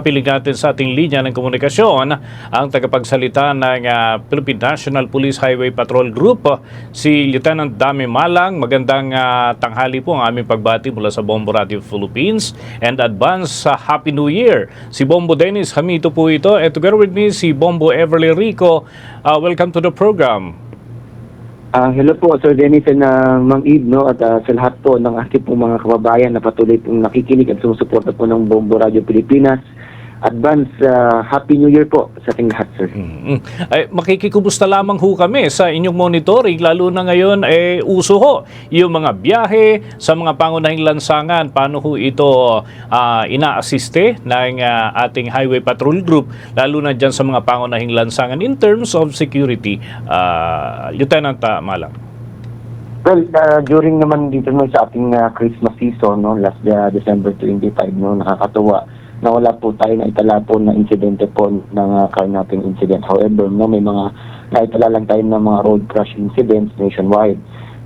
Piling natin sa ating linya ng komunikasyon ang tagapagsalita ng Philippine National Police Highway Patrol Group, si Lieutenant Dami Malang. Magandang tanghali po ang aming pagbati mula sa Bombo Radio Philippines and advance sa Happy New Year. Si Bombo Dennis Hamito po ito, and together with me si Bombo Everly Rico. Welcome to the program. Hello po, Sir Dennis and Mang Ib, no? At sa lahat po ng ating pong mga kababayan na patuloy pong nakikinig at sumusuporta po ng Bombo Radio Pilipinas. Advance Happy New Year po sa ating lahat, sir. Ay, makikikumusta lamang ho kami sa inyong monitoring, lalo na ngayon uso ho yung mga biyahe sa mga pangunahing lansangan. Paano ho ito ina-assiste ng ating Highway Patrol Group, lalo na dyan sa mga pangunahing lansangan in terms of security, Lieutenant Malang? Well, during naman dito no, sa ating Christmas season, no, last December 25, no, nakakatuwa na wala po tayo na itala po na insidente po ng carnapping incident. However, no, may mga naitala lang tayo ng mga road crash incidents nationwide.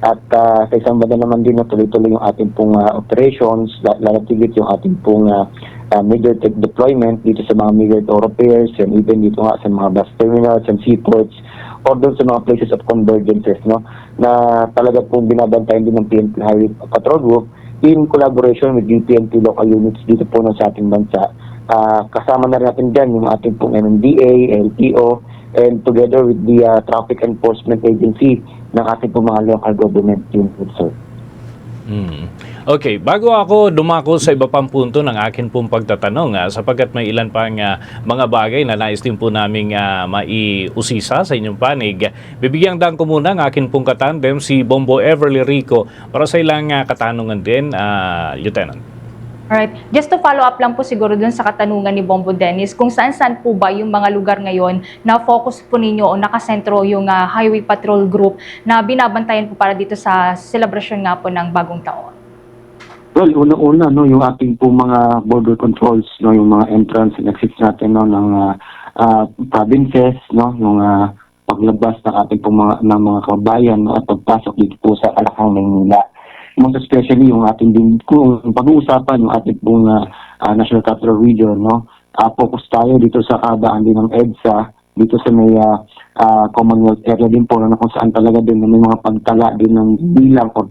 At sa isang banda naman din na tuloy-tuloy yung ating pong operations, lalatigit yung ating pong major tech deployment dito sa mga major thoroughfares and even dito nga sa mga bus terminals and seaports or doon sa mga places of convergences, no, na talaga pong binabantayan din ng PNP Highway Patrol Group in collaboration with UPNP local units dito po sa ating bansa. Kasama na rin natin dyan yung ating pong MMDA, LTO, and together with the Traffic Enforcement Agency ng ating pong mga local government units, sir. Okay, bago ako dumako sa iba pang punto ng akin pong pagtatanong, sapagkat may ilan pang mga bagay na nais din po naming maiusisa sa inyong panig, bibigyan daan ko muna ang akin pong katandem, si Bombo Everly Rico, para sa ilang katanungan din, Lieutenant. Alright. Just to follow up lang po siguro dun sa katanungan ni Bombo Dennis, kung saan-saan po ba yung mga lugar ngayon na focus po ninyo o nakasentro yung Highway Patrol Group na binabantayan po para dito sa celebration nga po ng bagong taon? Well, una-una, no, yung ating po mga border controls, no, yung mga entrance and exits natin, no, ng provinces, no, yung paglabas ng ating po ng mga kabayan, no, at pagpasok dito po sa Alacang, Maynila. Most especially yung ating din, kung pag-uusapan yung ating pong National Capital Region, no, focus tayo dito sa kahabaan din ng EDSA, dito sa may Commonwealth area din po, no, kung saan talaga din may mga pagtala din ng bilang o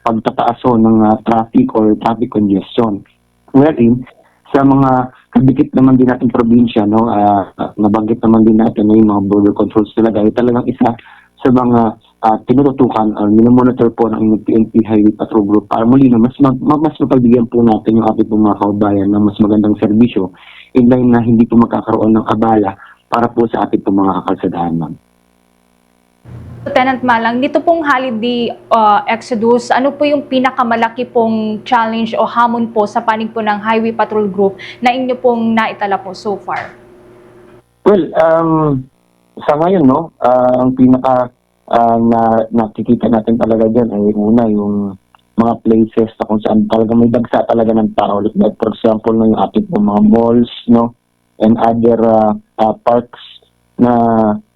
pagtataaso ng traffic or traffic congestion. Wherein, sa mga kadikit naman din natin probinsya, no, nabanggit naman din natin na yung mga border controls talaga, ay talagang isa sa mga tinututukan o minomonitor po ng PNP Highway Patrol Group para muli na mas mapagbigyan po natin yung ating mga kababayan ng mas magandang serbisyo in line na hindi po magkakaroon ng abala para po sa ating mga kakalsadahan, ma'am. Lieutenant Malang, dito pong holiday exodus, ano po yung pinakamalaki pong challenge o hamon po sa panig po ng Highway Patrol Group na inyo pong naitala po so far? Well, sa ngayon, no, ang pinaka na nakikita natin talaga dyan ay una yung mga places na kung saan talaga may dagsa talaga ng tao. Like for example, no, yung ating po mga malls, no, and other parks na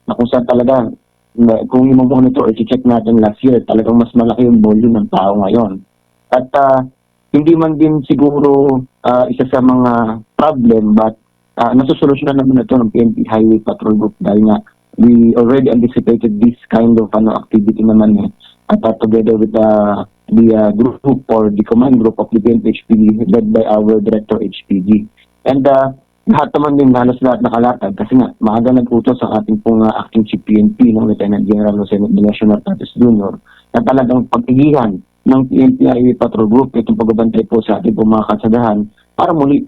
kung saan talaga kung i-monitor or i-check natin last year, talagang mas malaki yung volume ng tao ngayon. At hindi man din siguro isa sa mga problem, but nasusolusyonan naman ito ng PNP Highway Patrol Group dahil nga we already anticipated this kind of activity naman at together with the group or the command group of the PNP HPG led by our Director HPG. And lahat naman din, halos lahat nakalatag kasi nga maaga nag-utos ang ating pong acting chief PNP ng Lieutenant General Jose National Tatis Jr. na talagang pag-igihan ng PNP Highway Patrol Group itong pagbabantay po sa ating pong mga kalsadahan para muli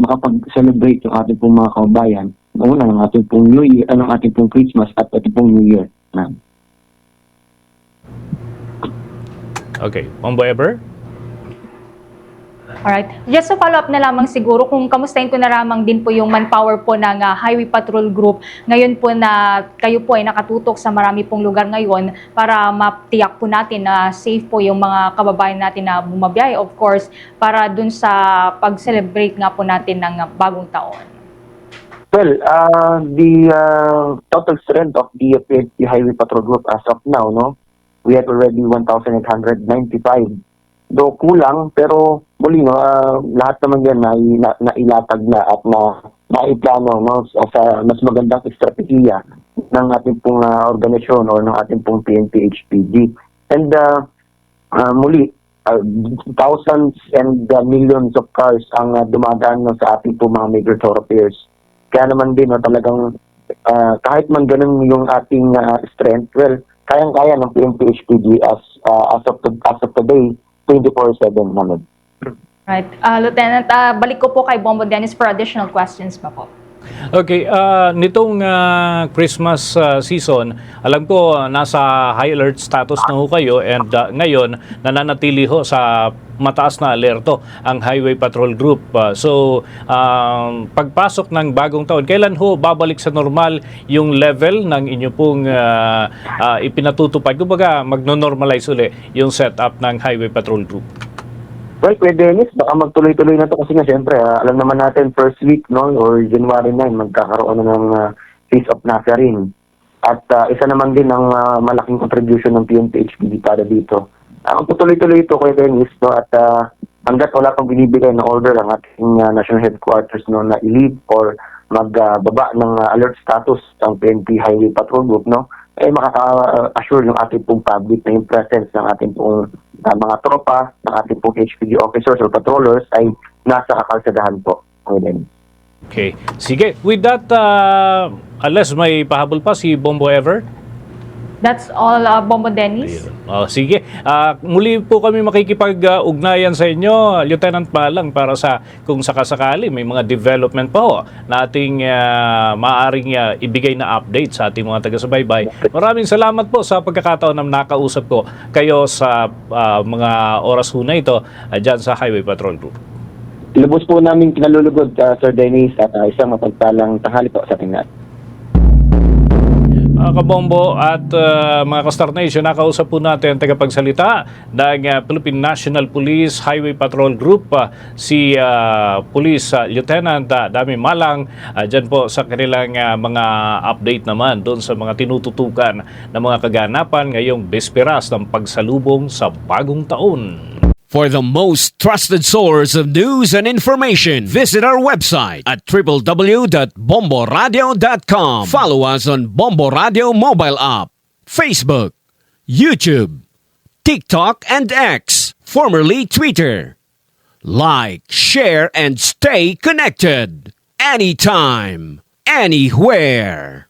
makapag-celebrate yung ating pong mga kababayan una ng ating pong New Year, ng ating pong Christmas at ating pong New Year. Okay, Bombo Ever? Alright. Just to follow up na lamang siguro, kung kamustahin ko na lamang din po yung manpower po ng Highway Patrol Group. Ngayon po na kayo po ay nakatutok sa marami pong lugar ngayon para matiyak po natin na safe po yung mga kababayan natin na bumabiyahe, of course, para dun sa pag-celebrate nga po natin ng bagong taon. Well, the total strength of the PNP Highway Patrol Group as of now, no, we have already 1,895 do kulang, pero muli no, lahat naman yan nailatag na at naiplano no, sa mas magandang estratehiya ng ating pong organisasyon o ng ating pong PNP-HPG. And muli, thousands and millions of cars ang dumadaan no, sa ating pong mga major thoroughfares. Kaya naman din, no, talagang kahit man ganun yung ating strength, well, kayang-kaya ng PNP-HPG as of today, 24/7 naman. Right. Lieutenant, balik ko po kay Bombo Dennis for additional questions pa po. Okay, nitong Christmas season, alam ko nasa high alert status na ho kayo and ngayon nananatili ho sa mataas na alerto ang Highway Patrol Group. Pagpasok ng bagong taon, kailan ho babalik sa normal yung level ng inyo pong ipinatutupad? Kumbaga magno-normalize uli yung setup ng Highway Patrol Group. Well, Kuya Dennis, baka magtuloy-tuloy na to kasi nga siyempre, alam naman natin first week no, or January 9, magkakaroon na ng Feast of Nazarene. At isa naman din ang malaking contribution ng PNP-HPG para dito. Ang tuloy-tuloy ito, Kuya Dennis, no, at hanggat wala pang binibigay na order ang ating national headquarters no, na i-leave or magbaba ng alert status ang PNP Highway Patrol Group, no, ay makaka-assure yung ating pong public na yung presence ng ating pong mga tropa, ng ating pong HPG officers or patrollers ay nasa kakalsadahan po. Okay. Sige. With that, unless may pahabol pa si Bombo Ever? That's all, Bombo Dennis. Sige. Muli po kami makikipag-ugnayan sa inyo, Lieutenant Malang, para sa kung sakasakali may mga development pa ho na ating maaaring ibigay na update sa ating mga taga-subaybay. Maraming salamat po sa pagkakataon na nakausap ko kayo sa mga oras ho na ito dyan sa Highway Patrol Group. Lubos po namin kinalulugod, Sir Dennis, at isang mapagpalang tanghali po sa ating lahat. Kabombo at mga ka-Star Nation, nakausap po natin ang tagapagsalita ng Philippine National Police Highway Patrol Group, si Police Lieutenant Dami Malang, dyan po sa kanilang mga update naman doon sa mga tinututukan ng mga kaganapan ngayong bisperas ng pagsalubong sa bagong taon. For the most trusted source of news and information, visit our website at www.bomboradio.com. Follow us on Bombo Radio mobile app, Facebook, YouTube, TikTok, and X, formerly Twitter. Like, share, and stay connected. Anytime, anywhere.